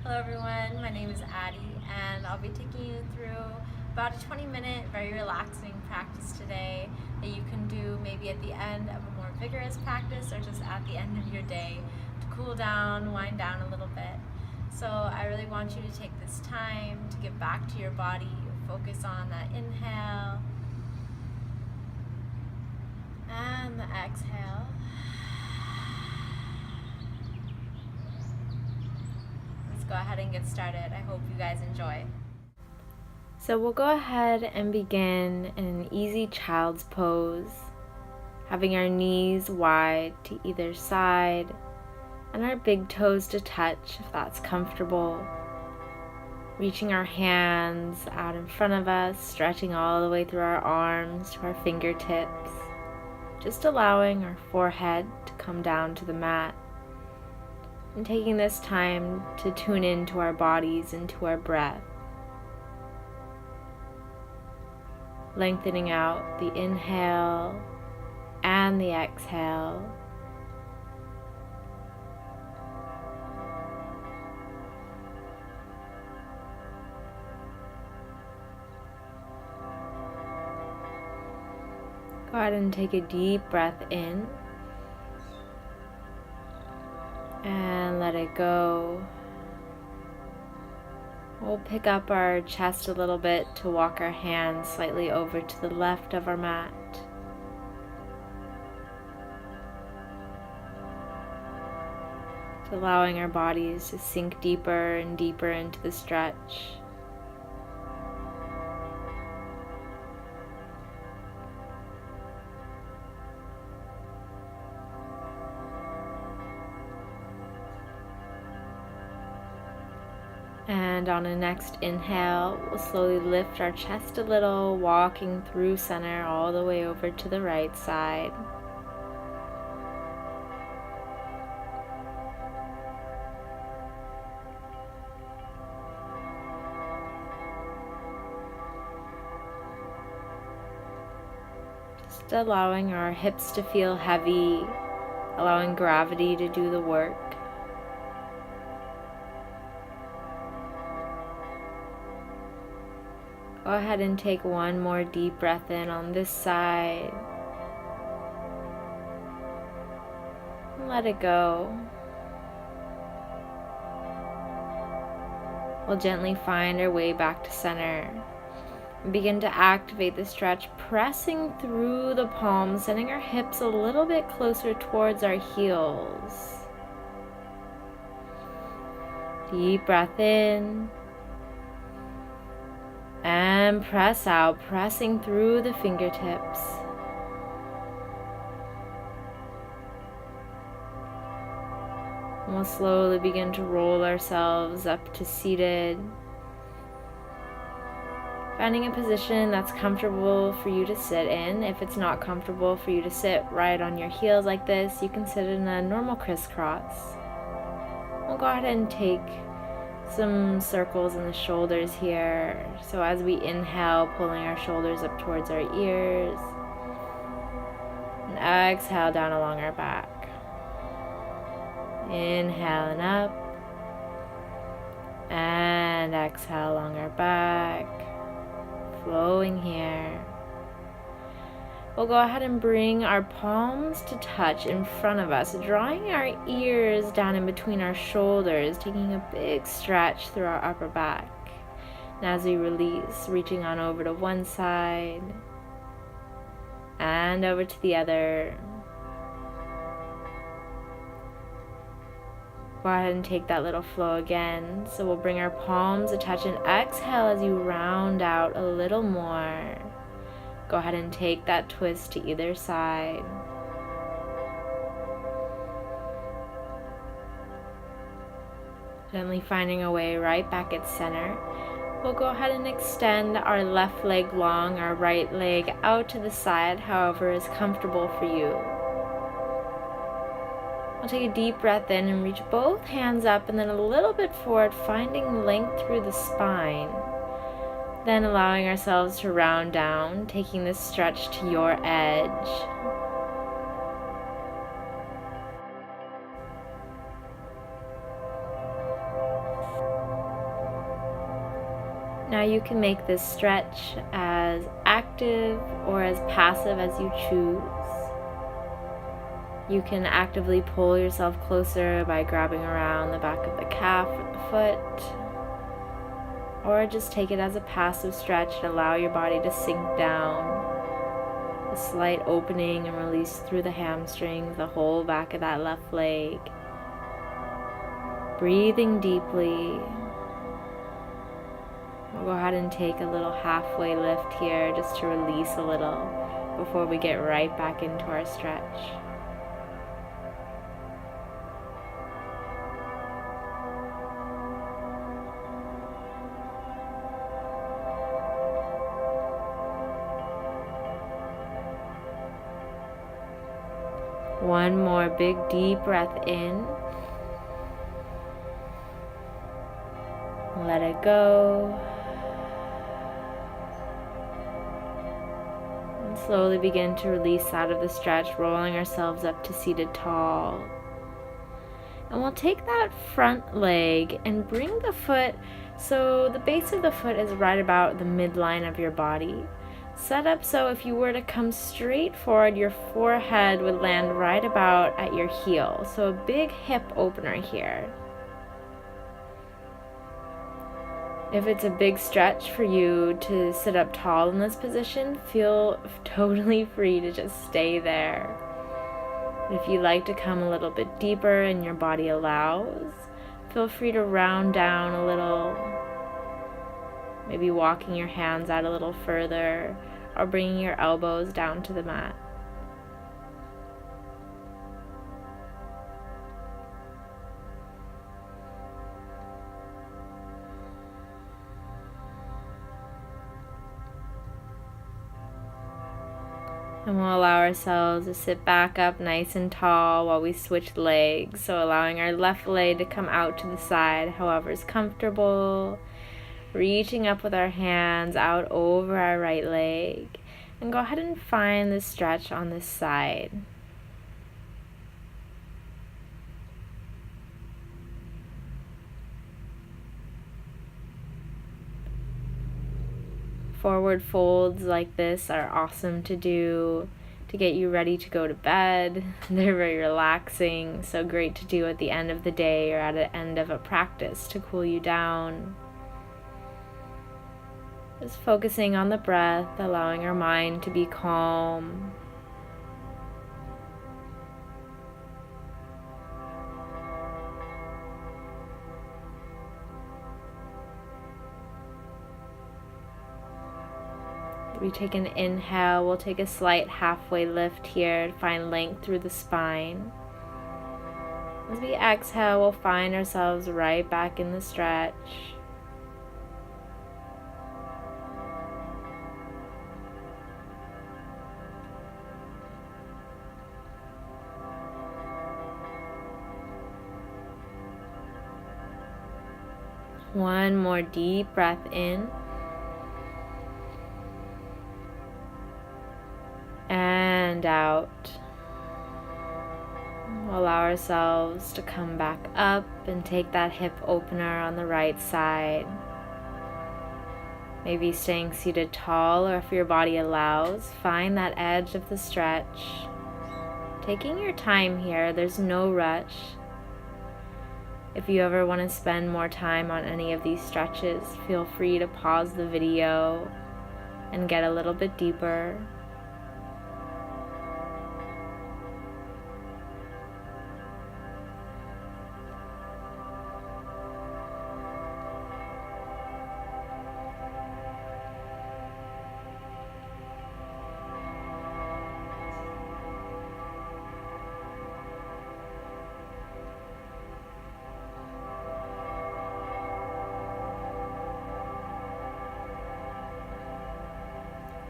Hello everyone, my name is Addie and I'll be taking you through about a 20-minute very relaxing practice today that you can do maybe at the end of a more vigorous practice or just at the end of your day to cool down, wind down a little bit. So I really want you to take this time to get back to your body, focus on that inhale and the exhale. Go ahead and get started. I hope you guys enjoy. So we'll go ahead and begin in an easy child's pose, having our knees wide to either side and our big toes to touch if that's comfortable. Reaching our hands out in front of us, stretching all the way through our arms to our fingertips, just allowing our forehead to come down to the mat. And taking this time to tune into our bodies and to our breath. Lengthening out the inhale and the exhale. Go ahead and take a deep breath in. And let it go. We'll pick up our chest a little bit to walk our hands slightly over to the left of our mat. Allowing our bodies to sink deeper and deeper into the stretch. And on a next inhale, we'll slowly lift our chest a little, walking through center all the way over to the right side. Just allowing our hips to feel heavy, allowing gravity to do the work. Go ahead and take one more deep breath in on this side. And let it go. We'll gently find our way back to center. And begin to activate the stretch, pressing through the palms, sending our hips a little bit closer towards our heels. Deep breath in. And press out, pressing through the fingertips. And we'll slowly begin to roll ourselves up to seated. Finding a position that's comfortable for you to sit in. If it's not comfortable for you to sit right on your heels like this, you can sit in a normal crisscross. We'll go ahead and take some circles in the shoulders here. So as we inhale, pulling our shoulders up towards our ears. And exhale down along our back. Inhaling up. And exhale along our back. Flowing here. We'll go ahead and bring our palms to touch in front of us, drawing our ears down in between our shoulders, taking a big stretch through our upper back. And as we release, reaching on over to one side and over to the other. Go ahead and take that little flow again. So we'll bring our palms to touch and exhale as you round out a little more. Go ahead and take that twist to either side. Gently finding a way right back at center. We'll go ahead and extend our left leg long, our right leg out to the side, however is comfortable for you. We'll take a deep breath in and reach both hands up and then a little bit forward, finding length through the spine. Then allowing ourselves to round down, taking this stretch to your edge. Now you can make this stretch as active or as passive as you choose. You can actively pull yourself closer by grabbing around the back of the calf with the foot, or just take it as a passive stretch and allow your body to sink down. A slight opening and release through the hamstrings, the whole back of that left leg. Breathing deeply. We'll go ahead and take a little halfway lift here just to release a little before we get right back into our stretch. One more big deep breath in. Let it go. And slowly begin to release out of the stretch, rolling ourselves up to seated tall. And we'll take that front leg and bring the foot so the base of the foot is right about the midline of your body. Set up so if you were to come straight forward, your forehead would land right about at your heel. So a big hip opener here. If it's a big stretch for you to sit up tall in this position, feel totally free to just stay there. If you'd like to come a little bit deeper and your body allows, feel free to round down a little, maybe walking your hands out a little further or bringing your elbows down to the mat. And we'll allow ourselves to sit back up nice and tall while we switch legs. So allowing our left leg to come out to the side, however is comfortable. Reaching up with our hands out over our right leg. And go ahead and find the stretch on this side. Forward folds like this are awesome to do to get you ready to go to bed. They're very relaxing, so great to do at the end of the day or at the end of a practice to cool you down. Just focusing on the breath, allowing our mind to be calm. We take an inhale, we'll take a slight halfway lift here to find length through the spine. As we exhale, we'll find ourselves right back in the stretch. One more deep breath in. And out. We'll allow ourselves to come back up and take that hip opener on the right side. Maybe staying seated tall, or if your body allows, find that edge of the stretch. Taking your time here, there's no rush. If you ever want to spend more time on any of these stretches, feel free to pause the video and get a little bit deeper.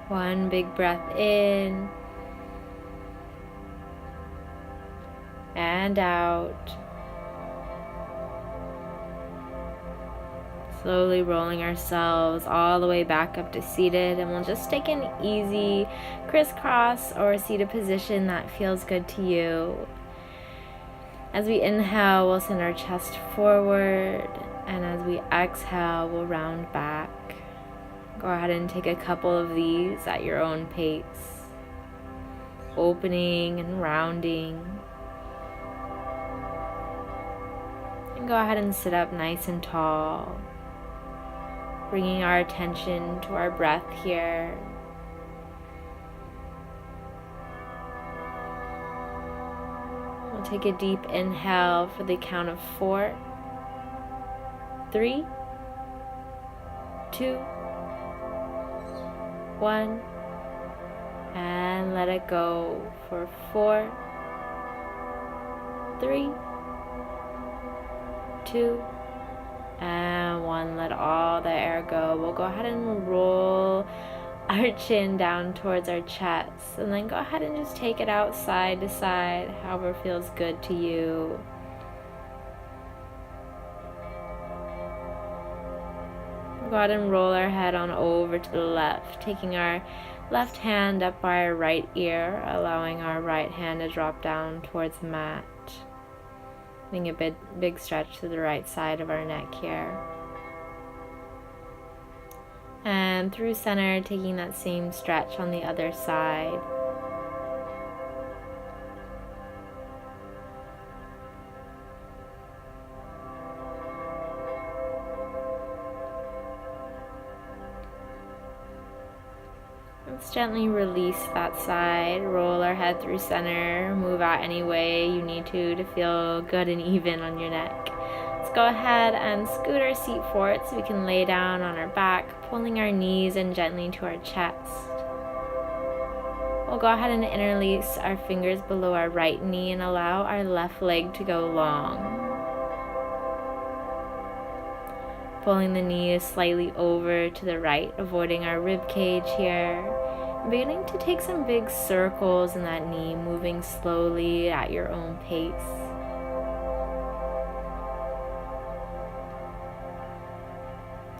One big breath in and out. Slowly rolling ourselves all the way back up to seated, and we'll just take an easy crisscross or seated position that feels good to you. As we inhale, we'll send our chest forward, and as we exhale, we'll round back. Go ahead and take a couple of these at your own pace, opening and rounding. And go ahead and sit up nice and tall, bringing our attention to our breath here. We'll take a deep inhale for the count of 4, 3, 2, 1, and let it go for 4, 3, 2, and 1. Let all the air go. We'll go ahead and roll our chin down towards our chest, and then go ahead and just take it out side to side, however feels good to you. Go ahead and roll our head on over to the left, taking our left hand up by our right ear, allowing our right hand to drop down towards the mat. Getting a big stretch to the right side of our neck here. And through center, taking that same stretch on the other side. Let's gently release that side, roll our head through center, move out any way you need to feel good and even on your neck. Let's go ahead and scoot our seat forward so we can lay down on our back, pulling our knees in gently to our chest. We'll go ahead and interlace our fingers below our right knee and allow our left leg to go long. Pulling the knees slightly over to the right, avoiding our rib cage here. Beginning to take some big circles in that knee, moving slowly at your own pace.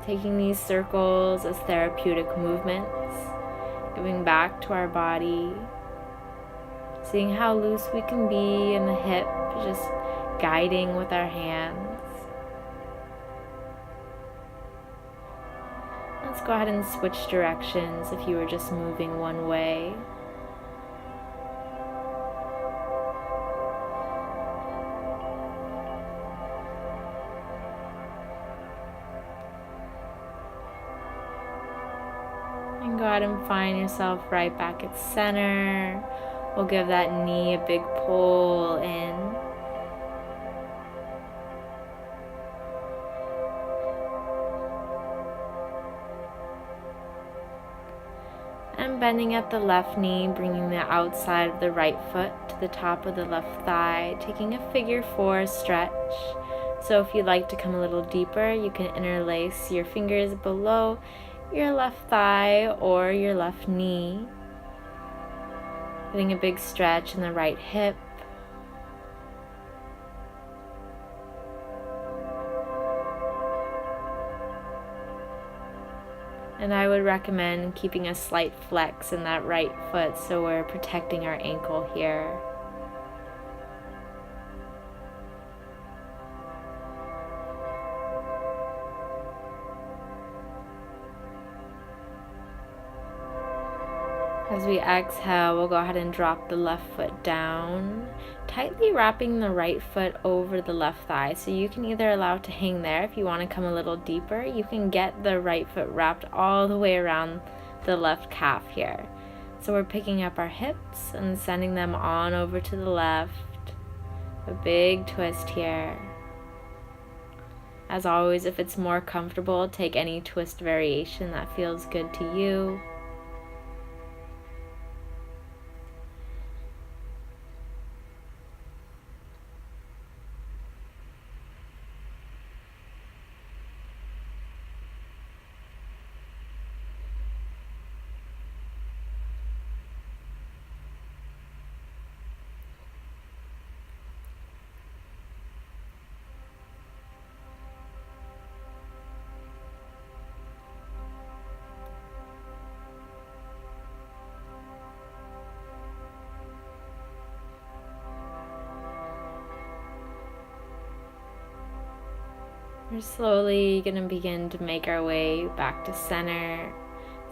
Taking these circles as therapeutic movements, giving back to our body, seeing how loose we can be in the hip, just guiding with our hands. Let's go ahead and switch directions if you were just moving one way. And go ahead and find yourself right back at center. We'll give that knee a big pull in. And bending at the left knee, bringing the outside of the right foot to the top of the left thigh, taking a figure 4 stretch. So if you'd like to come a little deeper, you can interlace your fingers below your left thigh or your left knee. Getting a big stretch in the right hip. And I would recommend keeping a slight flex in that right foot so we're protecting our ankle here. As we exhale, we'll go ahead and drop the left foot down, tightly wrapping the right foot over the left thigh. So you can either allow it to hang there if you want to come a little deeper. You can get the right foot wrapped all the way around the left calf here. So we're picking up our hips and sending them on over to the left. A big twist here. As always, if it's more comfortable, take any twist variation that feels good to you. We're slowly going to begin to make our way back to center.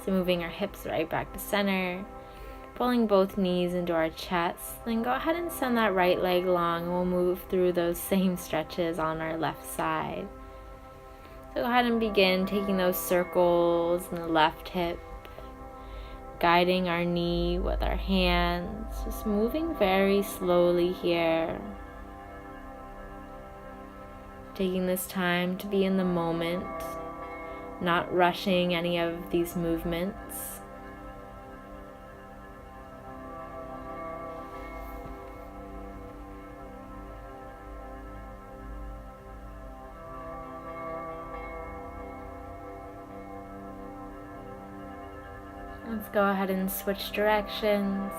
So moving our hips right back to center, pulling both knees into our chest. Then go ahead and send that right leg long, and we'll move through those same stretches on our left side. So go ahead and begin taking those circles in the left hip, guiding our knee with our hands, just moving very slowly here. Taking this time to be in the moment, not rushing any of these movements. Let's go ahead and switch directions.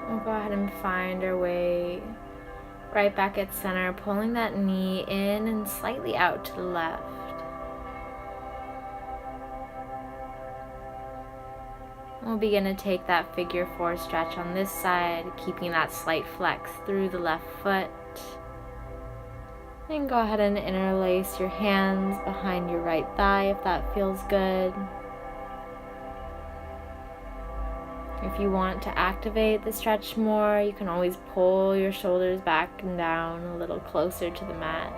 We'll go ahead and find our way right back at center, pulling that knee in and slightly out to the left. We'll begin to take that figure 4 stretch on this side, keeping that slight flex through the left foot. And go ahead and interlace your hands behind your right thigh if that feels good. If you want to activate the stretch more, you can always pull your shoulders back and down a little closer to the mat.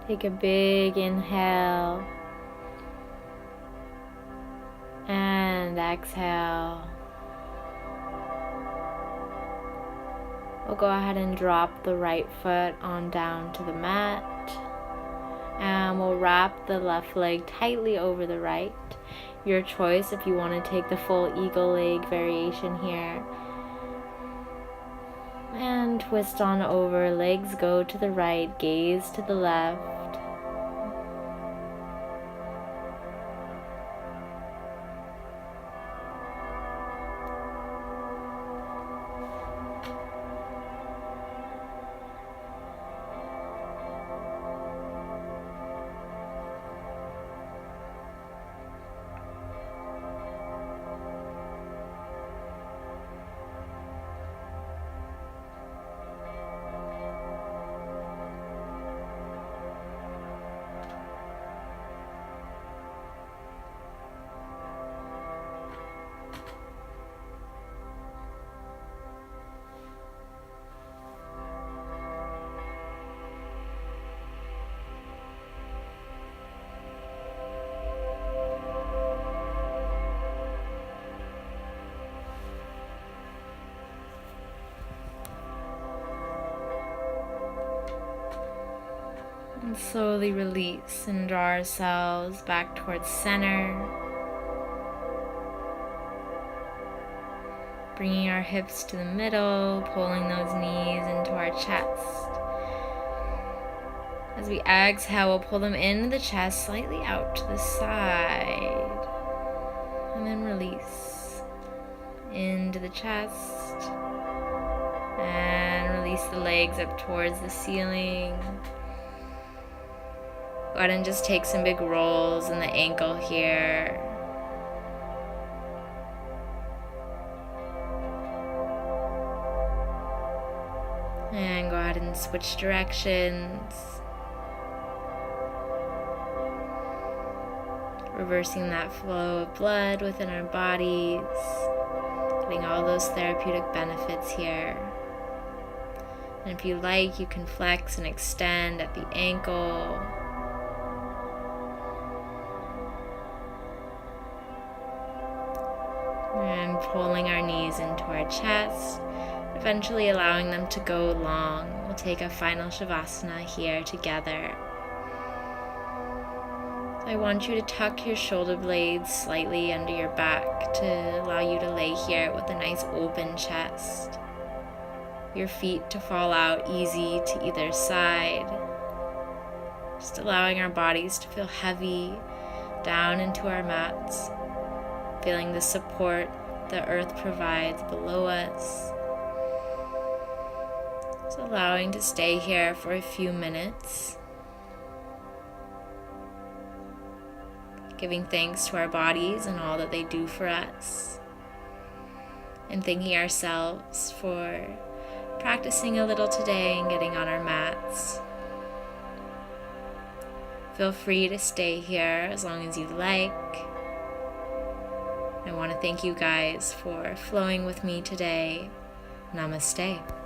Take a big inhale. And exhale. We'll go ahead and drop the right foot on down to the mat. And we'll wrap the left leg tightly over the right. Your choice if you want to take the full eagle leg variation here. And twist on over, legs go to the right, gaze to the left. And slowly release and draw ourselves back towards center. Bringing our hips to the middle, pulling those knees into our chest. As we exhale, we'll pull them into the chest, slightly out to the side. And then release into the chest. And release the legs up towards the ceiling. Go ahead and just take some big rolls in the ankle here. And go ahead and switch directions. Reversing that flow of blood within our bodies. Getting all those therapeutic benefits here. And if you like, you can flex and extend at the ankle. And pulling our knees into our chest, eventually allowing them to go long. We'll take a final Shavasana here together. I want you to tuck your shoulder blades slightly under your back to allow you to lay here with a nice open chest. your feet to fall out easy to either side. Just allowing our bodies to feel heavy down into our mats, feeling the support the earth provides below us. Just allowing to stay here for a few minutes, giving thanks to our bodies and all that they do for us, and thanking ourselves for practicing a little today and getting on our mats. Feel free to stay here as long as you like. I want to thank you guys for flowing with me today. Namaste.